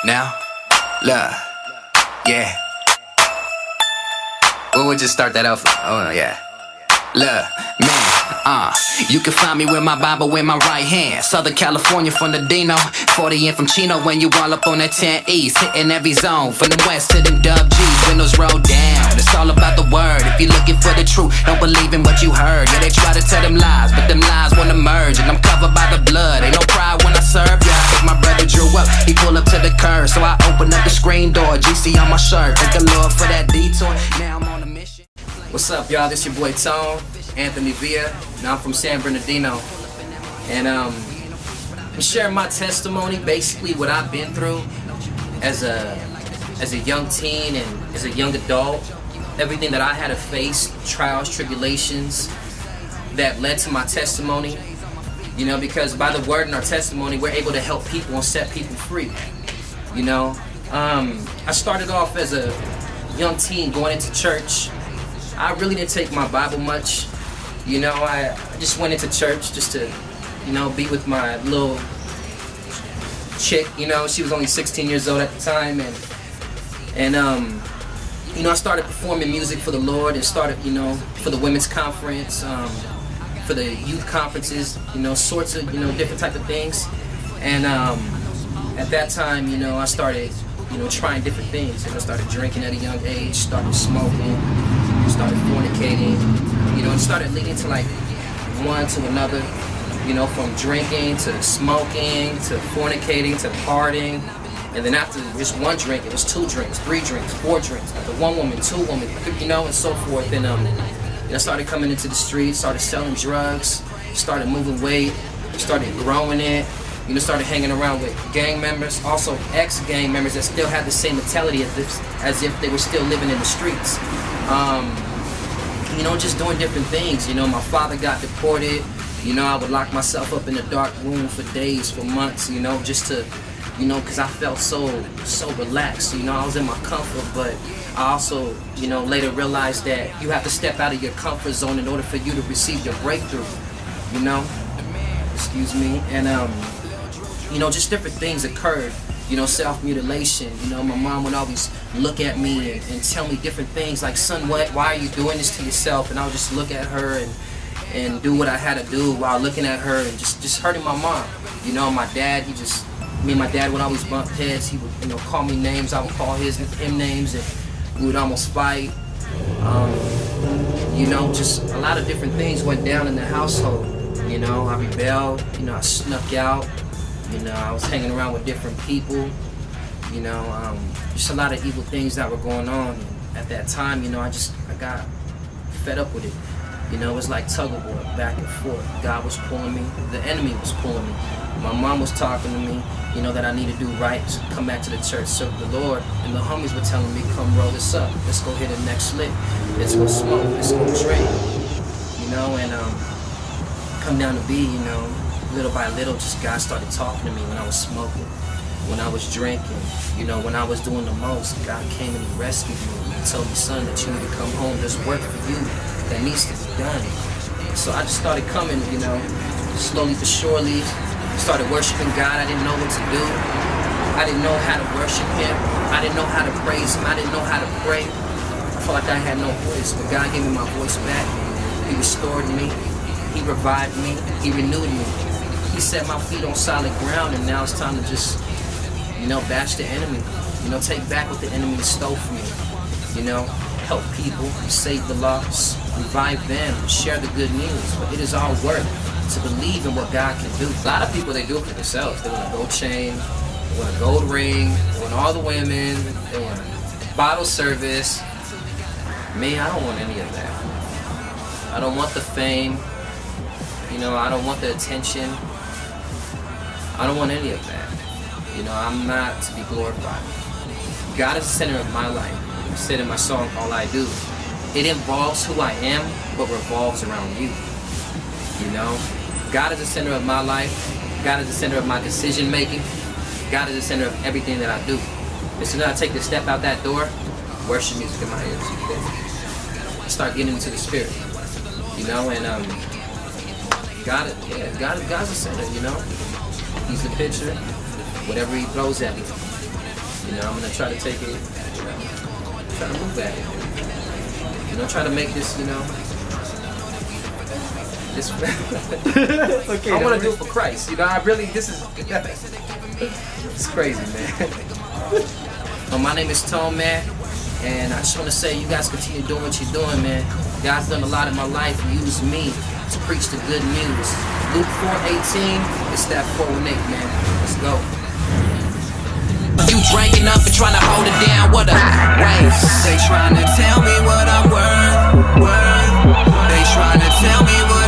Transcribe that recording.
Now, look, yeah. We'll just start that off. Oh, yeah. Look, man, you can find me with my Bible in my right hand. Southern California from the Dino, 40 in from Chino. When you all up on that 10 East, hitting every zone from the west to them Dub G's. Windows roll down, it's all about the word. If you're looking for the truth, don't believe in what you heard. Yeah, they try to tell them lies, but them lies wanna merge. And I'm covered by the blood, ain't no pride when I serve. Yeah, if my brother drew up, he pull up to the curb. So I open up the screen door, GC on my shirt. Thank the Lord for that detour, now I'm on a mission. What's up, y'all? This your boy Tone, Anthony Villa. Now I'm from San Bernardino, and I'm sharing my testimony, basically what I've been through as a young teen and as a young adult. Everything that I had to face, trials, tribulations that led to my testimony. You know, because by the word and our testimony, we're able to help people and set people free. You know, I started off as a young teen going into church. I really didn't take my Bible much. You know, I just went into church just to, you know, be with my little chick. You know, she was only 16 years old at the time, and you know, I started performing music for the Lord and started, you know, for the women's conference, for the youth conferences, you know, sorts of, you know, different type of things. And at that time, you know, I started, you know, trying different things. And I started drinking at a young age, started smoking, started fornicating, you know, it started leading to like one to another, you know, from drinking to smoking to fornicating to partying. And then after just one drink, it was 2 drinks, 3 drinks, 4 drinks, after 1 woman, 2 women, you know, and so forth. And I started coming into the streets, started selling drugs, started moving weight, started growing it, you know, started hanging around with gang members, also ex-gang members that still had the same mentality as if they were still living in the streets. You know, just doing different things. You know, my father got deported. You know, I would lock myself up in a dark room for days, for months, you know, just to, you know, because I felt so relaxed. You know, I was in my comfort, but I also, you know, later realized that you have to step out of your comfort zone in order for you to receive your breakthrough, you know, excuse me. And, you know, just different things occurred. You know, self-mutilation. You know, my mom would always look at me and tell me different things like, son, why are you doing this to yourself? And I would just look at her and do what I had to do while looking at her and just hurting my mom. You know, my dad, me and my dad would always bump heads. He would, you know, call me names. I would call him names, and we would almost fight. You know, just a lot of different things went down in the household. You know, I rebelled. You know, I snuck out. You know, I was hanging around with different people, you know, just a lot of evil things that were going on. And at that time, you know, I got fed up with it. You know, it was like tug of war, back and forth. God was pulling me, the enemy was pulling me. My mom was talking to me, you know, that I need to do right, come back to the church, serve the Lord. And the homies were telling me, come roll this up. Let's go hit the next lick. Let's go smoke. Let's go drink. You know, and come down to be, you know, little by little, just God started talking to me when I was smoking, when I was drinking, you know, when I was doing the most. God came and He rescued me. He told me, son, that you need to come home. There's work for you that needs to be done. So I just started coming, you know, slowly but surely, started worshiping God. I didn't know what to do. I didn't know how to worship Him. I didn't know how to praise Him. I didn't know how to pray. I felt like I had no voice, but God gave me my voice back. He restored me. He revived me. He renewed me. He set my feet on solid ground, and now it's time to just, you know, bash the enemy. You know, take back what the enemy stole from me. You know, help people, save the lost, revive them, share the good news. But it is our work to believe in what God can do. A lot of people, they do it for themselves. They want a gold chain, they want a gold ring, they want all the women, they want a bottle service. Me, I don't want any of that. I don't want the fame. You know, I don't want the attention. I don't want any of that. You know, I'm not to be glorified. God is the center of my life. I said in my song, All I Do. It involves who I am, but revolves around you. You know, God is the center of my life. God is the center of my decision making. God is the center of everything that I do. As soon as I take the step out that door, worship music in my ears. I start getting into the spirit. You know, and God's the center, you know. He's the pitcher. Whatever He throws at me, You know, I'm gonna try to take it, try to move at it. You know, try to make this, you know, this. Okay, I want to do it for Christ. You know, I really, this is, it's crazy, man. My name is Tone, man, and I just want to say you guys continue doing what you're doing, man. God's done a lot in my life. He used me to preach the good news. Luke 4:18, it's that 4:8, man. Let's go. You drinking up and trying to hold it down, what a waste. They trying to tell me what I'm worth. They trying to tell me what